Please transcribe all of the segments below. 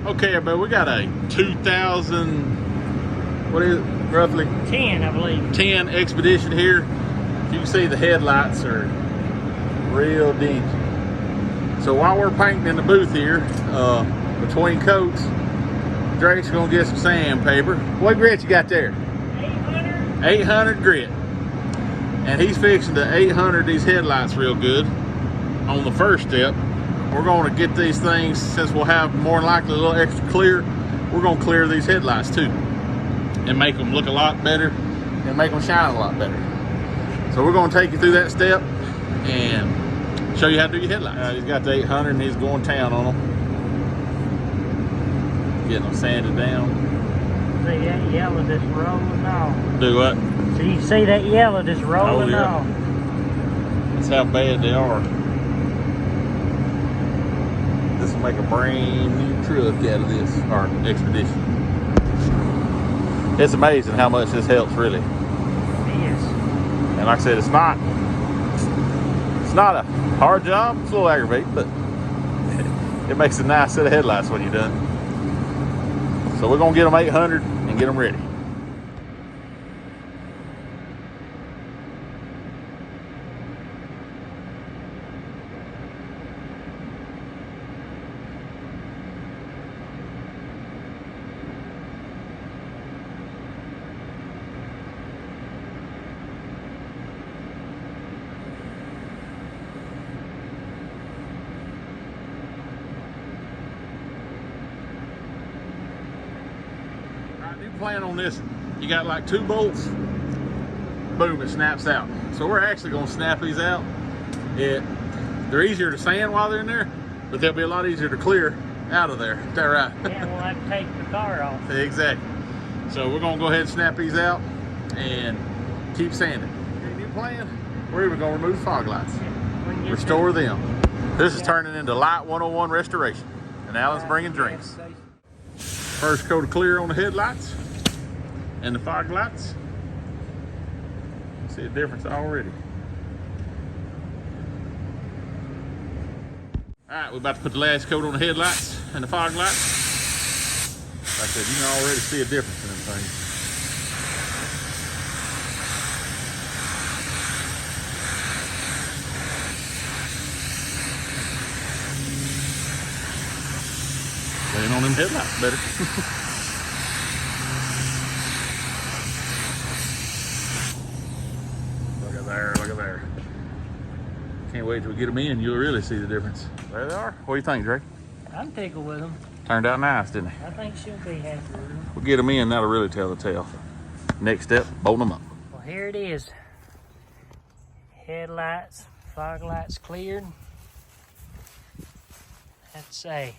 Okay, but we got a 2000, what is it, roughly? 10, I believe. 10 Expedition here. You can see the headlights are real dingy. So while we're painting in the booth here, between coats, Drake's gonna get some sandpaper. What grit you got there? 800. 800 grit. And he's fixing to 800 these headlights real good on the first step. We're going to get these things, since we'll have more than likely a little extra clear, we're going to clear these headlights too and make them look a lot better and make them shine a lot better. So we're going to take you through that step and show you how to do your headlights. He's got the 800 and he's going town on them. Getting them sanded down. See that yellow just rolling off. Do what? So you see that yellow just rolling off. That's how bad they are. This will make a brand new truck out of this, or Expedition. It's amazing how much this helps, really. Yes. And like I said, it's not a hard job. It's a little aggravating, but it makes a nice set of headlights when you're done. So we're gonna get them 800 and get them ready. Plan on this, you got like 2 bolts, boom, it snaps out. So we're actually going to snap these out. They're easier to sand while they're in there, but they'll be a lot easier to clear out of there. Is that right? Yeah, we'll have to take the car off. Exactly. So we're going to go ahead and snap these out and keep sanding. New plan, we're even going to remove the fog lights, restore them. This is turning into Light 101 restoration, and Alan's bringing drinks. First coat of clear on the headlights and the fog lights. See a difference already. All right, we're about to put the last coat on the headlights and the fog lights. Like I said, you can already see a difference in them things. Laying on them headlights better. Look at there, look at there. Can't wait till we get them in, you'll really see the difference. There they are. What do you think, Drake? I'm tickled with them. Turned out nice, didn't they? I think she'll be happy with them. We'll get them in, that'll really tell the tale. Next step, bolt them up. Well, here it is. Headlights, fog lights cleared. I'd say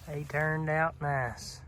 they turned out nice.